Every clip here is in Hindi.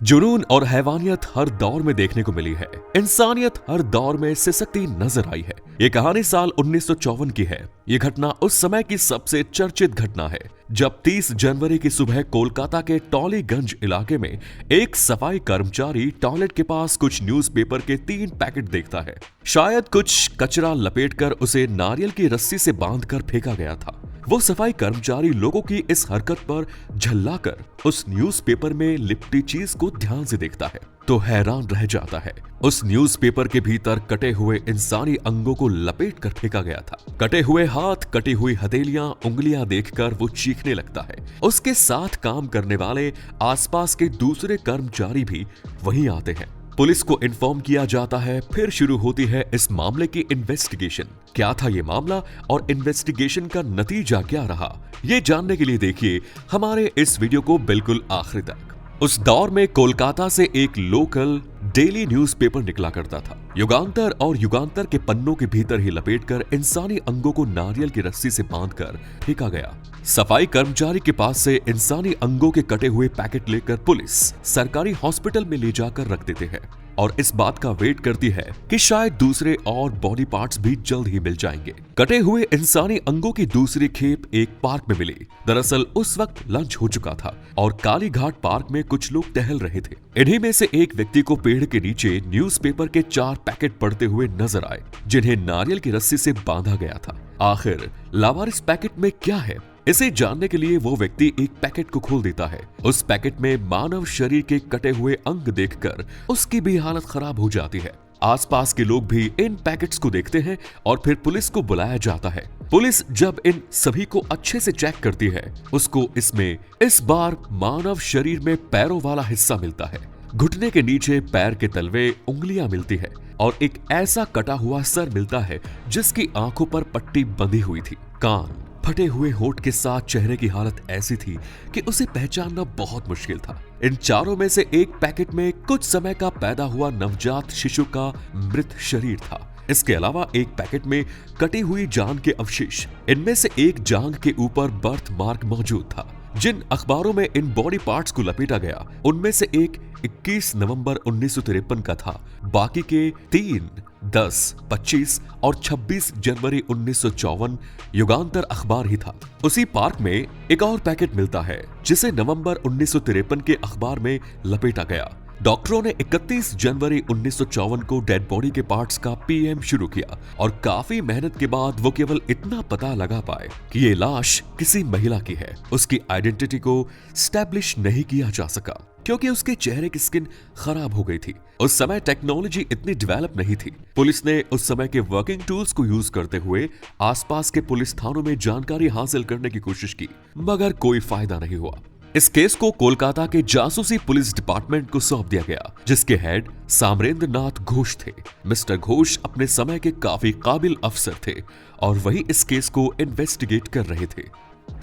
जुनून और हैवानियत हर दौर में देखने को मिली है। इंसानियत हर दौर में सिसकती नजर आई है। ये कहानी साल 1954 की है। ये घटना उस समय की सबसे चर्चित घटना है जब 30 जनवरी की सुबह कोलकाता के टॉलीगंज इलाके में एक सफाई कर्मचारी टॉयलेट के पास कुछ न्यूज़पेपर के 3 पैकेट देखता है। शायद कुछ कचरा लपेटकर उसे नारियल की रस्सी से बांधकर फेंका गया था। वो सफाई कर्मचारी लोगों की इस हरकत पर झल्लाकर उस न्यूज़पेपर में लिपटी चीज को ध्यान से देखता है तो हैरान रह जाता है। उस न्यूज़पेपर के भीतर कटे हुए इंसानी अंगों को लपेटकर फेंका गया था। कटे हुए हाथ, कटी हुई हथेलियां, उंगलियां देखकर वो चीखने लगता है। उसके साथ काम करने वाले आसपास के दूसरे कर्मचारी भी वहीं आते हैं। पुलिस को इन्फॉर्म किया जाता है। फिर शुरू होती है इस मामले की इन्वेस्टिगेशन। क्या था ये मामला और इन्वेस्टिगेशन का नतीजा क्या रहा, ये जानने के लिए देखिए हमारे इस वीडियो को बिल्कुल आखिर तक। उस दौर में कोलकाता से एक लोकल डेली न्यूज़पेपर निकला करता था। युगांतर और युगांतर के पन्नों के भीतर ही लपेटकर इंसानी अंगों को नारियल की रस्सी से बांधकर फेंका गया। सफाई कर्मचारी के पास से इंसानी अंगों के कटे हुए पैकेट लेकर पुलिस सरकारी हॉस्पिटल में ले जाकर रख देते हैं और इस बात का वेट करती है कि शायद दूसरे और बॉडी पार्ट्स भी जल्द ही मिल जाएंगे। कटे हुए इंसानी अंगों की दूसरी खेप एक पार्क में मिली। दरअसल उस वक्त लंच हो चुका था और काली घाट पार्क में कुछ लोग टहल रहे थे। इन्हीं में से एक व्यक्ति को पेड़ के नीचे न्यूज़पेपर के 4 पैकेट पड़ते हुए नजर आए जिन्हें नारियल की रस्सी से बांधा गया था। आखिर लावारिस पैकेट में क्या है, इसे जानने के लिए वो व्यक्ति एक पैकेट को खोल देता है। उस पैकेट में मानव शरीर के कटे हुए अंग देखकर उसकी भी हालत खराब हो जाती है। आसपास के लोग भी इन पैकेट्स को देखते हैं और फिर पुलिस को बुलाया जाता है। पुलिस जब इन सभी को अच्छे से चेक करती है, उसको इसमें इस बार मानव शरीर में पैरों वाला हिस्सा मिलता है। घुटने के नीचे पैर के तलवे उंगलियां मिलती है और एक ऐसा कटा हुआ सर मिलता है जिसकी आंखों पर पट्टी बंधी हुई थी। कान, फटे हुए होठ के साथ चेहरे की हालत ऐसी थी कि उसे पहचानना बहुत मुश्किल था। इन चारों में से एक पैकेट में कुछ समय का पैदा हुआ नवजात शिशु का मृत शरीर था। इसके अलावा एक पैकेट में कटी हुई जांघ के अवशेष, इनमें से एक जांघ के ऊपर बर्थ मार्क मौजूद था। जिन अखबारों में इन बॉडी पार्ट्स को लपेटा गया उनमें से एक 21 नवंबर 1953 का था। बाकी के 3, 10, 25 और 26 जनवरी 1954 युगांतर अखबार ही था। उसी पार्क में एक और पैकेट मिलता है जिसे नवंबर 1953 के अखबार में लपेटा गया। डॉक्टरों ने 31 जनवरी 1954 को डेड बॉडी के पार्ट्स का पीएम शुरू किया और काफी मेहनत के बाद वो केवल इतना पता लगा पाए कि ये लाश किसी महिला की है। उसकी आइडेंटिटी को स्टैब्लिश नहीं किया जा सका क्योंकि उसके चेहरे की स्किन खराब हो गई थी। उस समय टेक्नोलॉजी इतनी डेवलप नहीं थी। पुलिस ने उस समय के वर्किंग टूल्स को यूज करते हुए आसपास के पुलिस थानों में जानकारी हासिल करने की कोशिश की, मगर कोई फायदा नहीं हुआ। इस केस को कोलकाता के जासूसी पुलिस डिपार्टमेंट को सौंप दिया गया जिसके हेड सामरेंद्र नाथ घोष थे। मिस्टर घोष अपने समय के काफी काबिल अफसर थे और वही इस केस को इन्वेस्टिगेट कर रहे थे।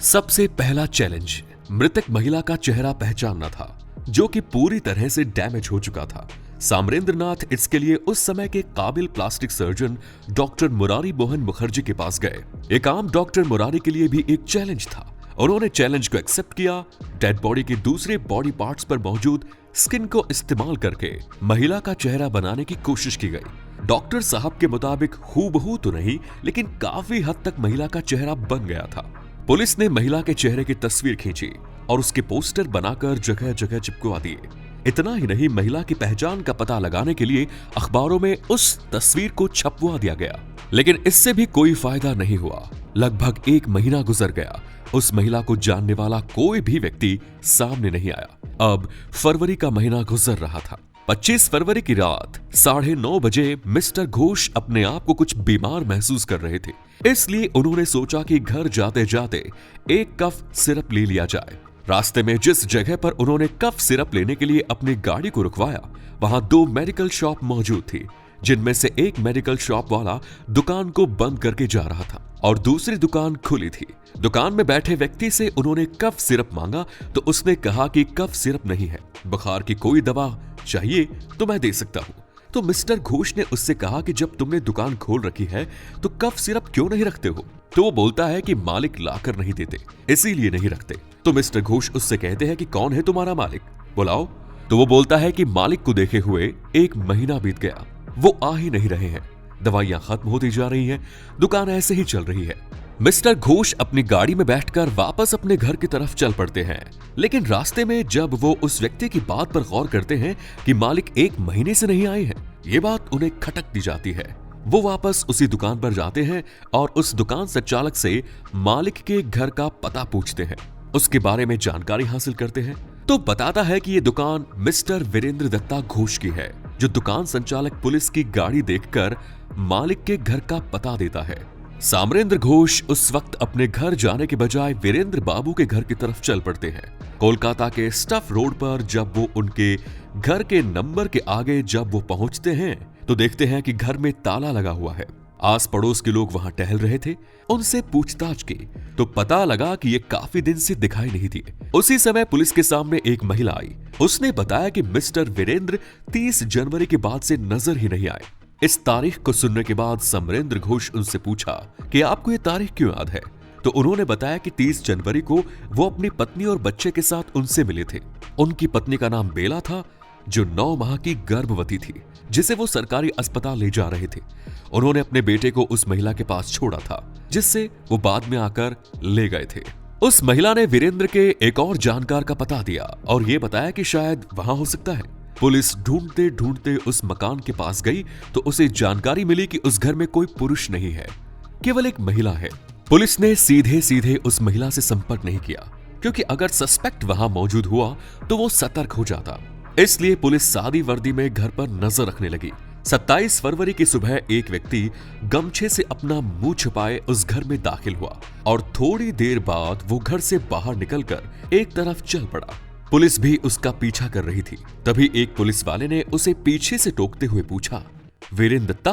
सबसे पहला चैलेंज मृतक महिला का चेहरा पहचानना था जो कि पूरी तरह से डैमेज हो चुका था। सामरेंद्र नाथ इसके लिए उस समय के काबिल plastic surgeon doctor Murari Mohan Mukherjee के पास गए। ये काम डॉक्टर मुरारी के लिए भी एक चैलेंज था। उन्होंने चैलेंज को एक्सेप्ट किया। डेड बॉडी के दूसरे बॉडी पार्ट्स पर मौजूद स्किन को इस्तेमाल करके महिला का चेहरा बनाने की कोशिश की गई। डॉक्टर साहब के मुताबिक हूबहू तो नहीं, लेकिन काफी हद तक महिला का चेहरा बन गया था। पुलिस ने महिला के चेहरे की तस्वीर खींची और उसके पोस्टर बनाकर जगह जगह चिपकवा दिए। इतना ही नहीं, महिला की पहचान का पता लगाने के लिए अखबारों में उस तस्वीर को छपवा दिया गया, लेकिन इससे भी कोई फायदा नहीं हुआ। लगभग 1 महीना गुजर गया। उस महिला को जानने वाला कोई भी व्यक्ति सामने नहीं आया। अब फरवरी का महीना गुजर रहा था। 25 फरवरी की रात 9:30 बजे मिस्टर घोष अपने आप को कुछ बीमार महसूस कर रहे थे, इसलिए उन्होंने सोचा कि घर जाते जाते एक कफ सिरप ले लिया जाए। रास्ते में जिस जगह पर उन्होंने कफ सिरप लेने के लिए अपनी गाड़ी को रुकवाया, वहां 2 मेडिकल शॉप मौजूद थी, जिनमें से एक मेडिकल शॉप वाला दुकान को बंद करके जा रहा था और दूसरी दुकान खुली थी। दुकान में बैठे व्यक्ति से उन्होंने कफ सिरप मांगा तो उसने कहा कि कफ सिरप नहीं है, बुखार की कोई दवा चाहिए तो मैं दे सकता हूँ। तो मिस्टर घोष ने उससे कहा कि जब तुमने दुकान खोल रखी है तो कफ सिरप क्यों नहीं रखते हो? तो वो बोलता है कि मालिक लाकर नहीं देते, इसीलिए नहीं रखते। तो मिस्टर घोष उससे कहते हैं कि कौन है तुम्हारा मालिक, बुलाओ। तो वो बोलता है कि मालिक को देखे हुए 1 महीना बीत गया, वो आ ही नहीं रहे हैं, दवाइयां खत्म होती जा रही हैं, दुकान ऐसे ही चल रही है। मिस्टर घोष अपनी गाड़ी में बैठकर वापस अपने घर की तरफ चल पड़ते हैं, लेकिन रास्ते में जब वो उस व्यक्ति की बात पर गौर करते हैं कि मालिक 1 महीने से नहीं आए हैं, ये बात उन्हें खटकती जाती है। वो वापस उसी दुकान पर जाते हैं और उस दुकान संचालक से मालिक के घर का पता पूछते हैं, उसके बारे में जानकारी हासिल करते हैं। तो बताता है कि ये दुकान मिस्टर वीरेंद्र दत्ता घोष की है, जो दुकान संचालक पुलिस की गाड़ी देखकर मालिक के घर का पता देता है। सामरेंद्र घोष उस वक्त अपने घर जाने के बजाय वीरेंद्र बाबू के घर की तरफ चल पड़ते हैं। कोलकाता के स्टफ रोड पर जब वो उनके घर के नंबर के आगे जब वो पहुंचते हैं तो देखते हैं कि घर में ताला लगा हुआ है। आस पड़ोस के लोग वहां टहल रहे थे, उनसे पूछताछ की तो पता लगा कि ये काफी दिन से दिखाई नहीं थी। उसी समय पुलिस के सामने एक महिला आई, उसने बताया कि मिस्टर वीरेंद्र 30 जनवरी के बाद से नजर ही नहीं आए। इस तारीख को सुनने के बाद समरेंद्र घोष उनसे पूछा कि आपको ये तारीख क्यों याद है, तो उन्होंने बताया कि 30 जनवरी को वो अपनी पत्नी और बच्चे के साथ उनसे मिले थे। उनकी पत्नी का नाम बेला था, जो 9 माह की गर्भवती थी, जिसे वो सरकारी अस्पताल ले जा रहे थे। उन्होंने अपने बेटे को उस महिला के पास छोड़ा था, जिससे वो बाद में आकर ले गए थे। उस महिला ने वीरेंद्र के एक और जानकार का पता दिया और ये बताया कि शायद वहां हो सकता है। पुलिस ढूंढते ढूंढते उस मकान के पास गई तो उसे जानकारी मिली कि उस घर में कोई पुरुष नहीं है, केवल एक महिला है। पुलिस ने सीधे सीधे उस महिला से संपर्क नहीं किया, क्योंकि अगर सस्पेक्ट वहां मौजूद हुआ तो वो सतर्क हो जाता। इसलिए पुलिस सादी वर्दी में घर पर नजर रखने लगी। 27 फरवरी की सुबह एक व्यक्ति गमछे से अपना मुंह छुपाए उस घर में दाखिल हुआ और थोड़ी देर बाद वो घर से बाहर निकलकर एक तरफ चल पड़ा। पुलिस भी उसका पीछा कर रही थी। तभी एक पुलिस वाले ने उसे पीछे से टोकते हुए पूछा, वीरेंद्र दत्ता?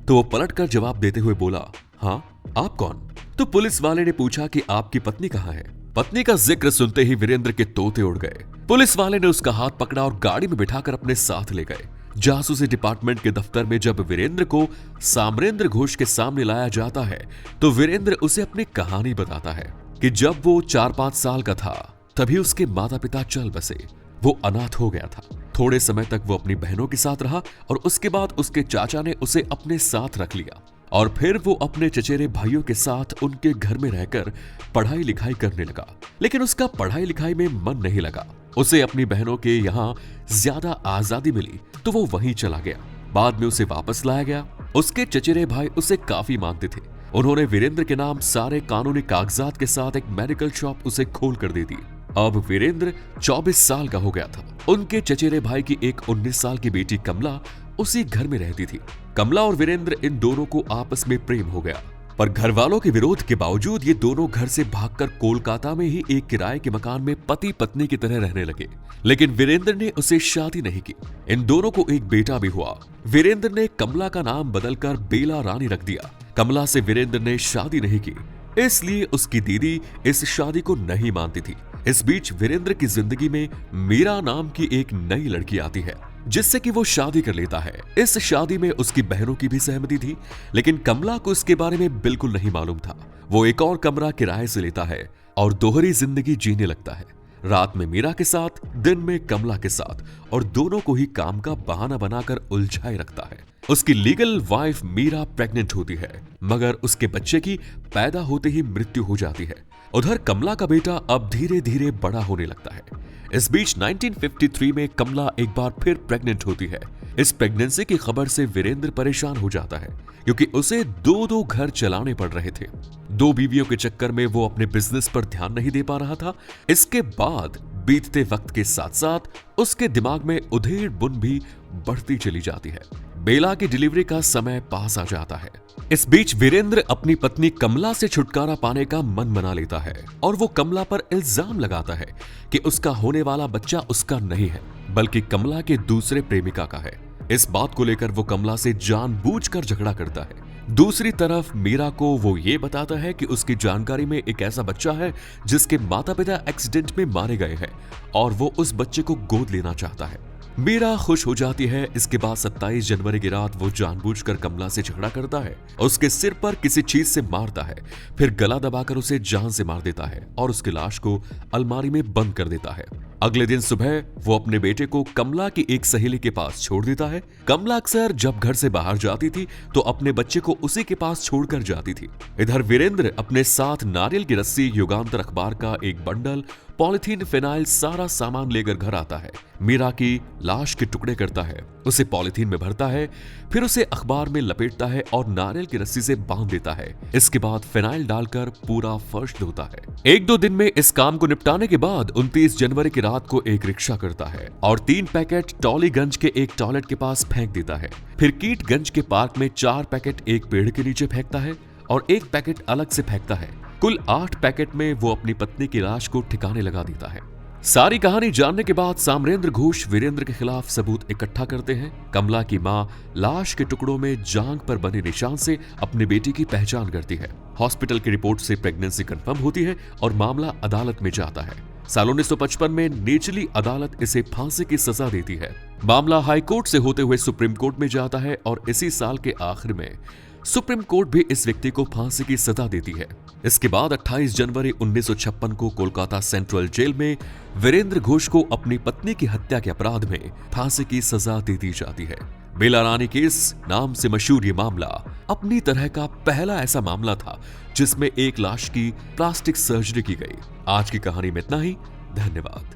तो वो पलटकर जवाब देते हुए बोला, हाँ, आप कौन? तो पुलिस वाले ने पूछा कि आपकी पत्नी कहाँ है? पत्नी का जिक्र सुनते ही वीरेंद्र के तोते उड़ गए। पुलिस वाले ने उसका हाथ पकड़ा और गाड़ी में बिठाकर अपने साथ ले गए। जासूसी डिपार्टमेंट के दफ्तर में जब वीरेंद्र को सामरेंद्र घोष के सामने लाया जाता है तो वीरेंद्र उसे अपनी कहानी बताता है कि जब वो 4-5 साल का था तभी उसके माता पिता चल बसे। वो अनाथ हो गया था। थोड़े समय तक वो अपनी बहनों के साथ रहा और उसके बाद उसके चाचा ने उसे अपने साथ रख लिया और फिर वो अपने चचेरे भाइयों के साथ उनके घर में रहकर पढ़ाई लिखाई करने लगा। लेकिन उसका पढ़ाई लिखाई में मन नहीं लगा। उसे अपनी बहनों के यहाँ ज्यादा आजादी मिली तो वो वहीं चला गया। बाद में उसे वापस लाया गया। उसके चचेरे भाई उसे काफी मानते थे। उन्होंने वीरेंद्र के नाम सारे कानूनी कागजात के साथ एक मेडिकल शॉप उसे खोल कर दे दी। अब वीरेंद्र 24 साल का हो गया था। उनके चचेरे भाई की एक 19 साल की बेटी कमला उसी घर में रहती थी। कमला और वीरेंद्र इन दोनों को आपस में प्रेम हो गया, पर घर वालों के विरोध के बावजूद ये दोनों घर से भागकर कोलकाता में ही एक किराए के मकान में पति पत्नी की तरह रहने लगे। लेकिन वीरेंद्र ने उसे शादी नहीं की। इन दोनों को एक बेटा भी हुआ। वीरेंद्र ने कमला का नाम बदलकर बेला रानी रख दिया। कमला से वीरेंद्र ने शादी नहीं की, इसलिए उसकी दीदी इस शादी को नहीं मानती थी। इस बीच वीरेंद्र की जिंदगी में मीरा नाम की एक नई लड़की आती है, जिससे कि वो शादी कर लेता है। इस शादी में उसकी बहनों की भी सहमति थी, लेकिन कमला को इसके बारे में बिल्कुल नहीं मालूम था। वो एक और कमरा किराए से लेता है और दोहरी जिंदगी जीने लगता है। रात में मीरा के साथ, दिन में कमला के साथ, और दोनों को ही काम का बहाना बनाकर उलझाए रखता है। उसकी लीगल वाइफ मीरा प्रेग्नेंट होती है, मगर उसके बच्चे की पैदा होते ही मृत्यु हो जाती है। उधर कमला का बेटा अब धीरे धीरे बड़ा होने लगता है। इस बीच 1953 में कमला एक बार फिर प्रेग्नेंट होती है। इस प्रेगनेंसी की खबर से वीरेंद्र परेशान हो जाता है, क्योंकि उसे 2-2 घर चलाने पड़ रहे थे। 2 बीवियों के चक्कर में वो अपने बिजनेस पर ध्यान नहीं दे पा रहा था। इसके बाद बीतते वक्त के साथ साथ उसके दिमाग में उधेड़ बुन भी बढ़ती चली जाती है। बेला की डिलीवरी का समय पास आ जाता है। इस बीच वीरेंद्र अपनी पत्नी कमला से छुटकारा पाने का मन बना लेता है और वो कमला पर इल्जाम लगाता है कि उसका होने वाला बच्चा उसका नहीं है, बल्कि कमला के दूसरे प्रेमिका का है। इस बात को लेकर वो कमला से जानबूझकर झगड़ा करता है। दूसरी तरफ मीरा को वो ये बताता है कि उसकी जानकारी में एक ऐसा बच्चा है जिसके माता पिता एक्सीडेंट में मारे गए हैं और वो उस बच्चे को गोद लेना चाहता है। मीरा खुश हो जाती है। इसके बाद 27 जनवरी की रात वो जानबूझकर कमला से झगड़ा करता है, उसके सिर पर किसी चीज से मारता है, फिर गला दबाकर उसे जान से मार देता है और उसकी लाश को अलमारी में बंद कर देता है। अगले दिन सुबह वो अपने बेटे को कमला की एक सहेली के पास छोड़ देता है। कमला अक्सर जब घर से बाहर जाती थी तो अपने बच्चे को उसी के पास छोड़कर जाती थी। इधर वीरेंद्र अपने साथ नारियल की रस्सी, युगांतर अखबार का एक बंडल, पॉलिथीन, फिनाइल, सारा सामान लेकर घर आता है। मीरा की लाश के टुकड़े करता है, उसे पॉलिथीन में भरता है, फिर उसे अखबार में लपेटता है और नारियल की रस्सी से बांध देता है। इसके बाद फिनाइल डालकर पूरा फर्श धोता है। 1-2 दिन में इस काम को निपटाने के बाद 29 जनवरी की रात को एक रिक्शा करता है और 3 पैकेट टॉलीगंज के एक टॉयलेट के पास फेंक देता है। फिर कीटगंज के पार्क में 4 पैकेट एक पेड़ के नीचे फेंकता है और 1 पैकेट अलग से फेंकता है। कुल 8 पैकेट में वो अपनी पत्नी की लाश को ठिकाने लगा देता है। सारी कहानी जानने के बाद साम्रेंद्र घोष वीरेंद्र के खिलाफ सबूत इकट्ठा करते हैं। कमला की मां लाश के टुकड़ों में जांघ पर बने निशान से अपनी बेटी की पहचान करती है। हॉस्पिटल की रिपोर्ट से प्रेगनेंसी कंफर्म होती है और मामला अदालत में जाता है। साल 1955 में निचली अदालत इसे फांसी की सजा देती है। मामला हाईकोर्ट से होते हुए सुप्रीम कोर्ट में जाता है और इसी साल के आखिर में सुप्रीम कोर्ट भी इस व्यक्ति को फांसी की सजा देती है। इसके बाद 28 जनवरी 1956 को कोलकाता सेंट्रल जेल में वीरेंद्र घोष को अपनी पत्नी की हत्या के अपराध में फांसी की सजा दे दी जाती है। बेला रानी केस नाम से मशहूर ये मामला अपनी तरह का पहला ऐसा मामला था जिसमें एक लाश की प्लास्टिक सर्जरी की गई। आज की कहानी में इतना ही। धन्यवाद।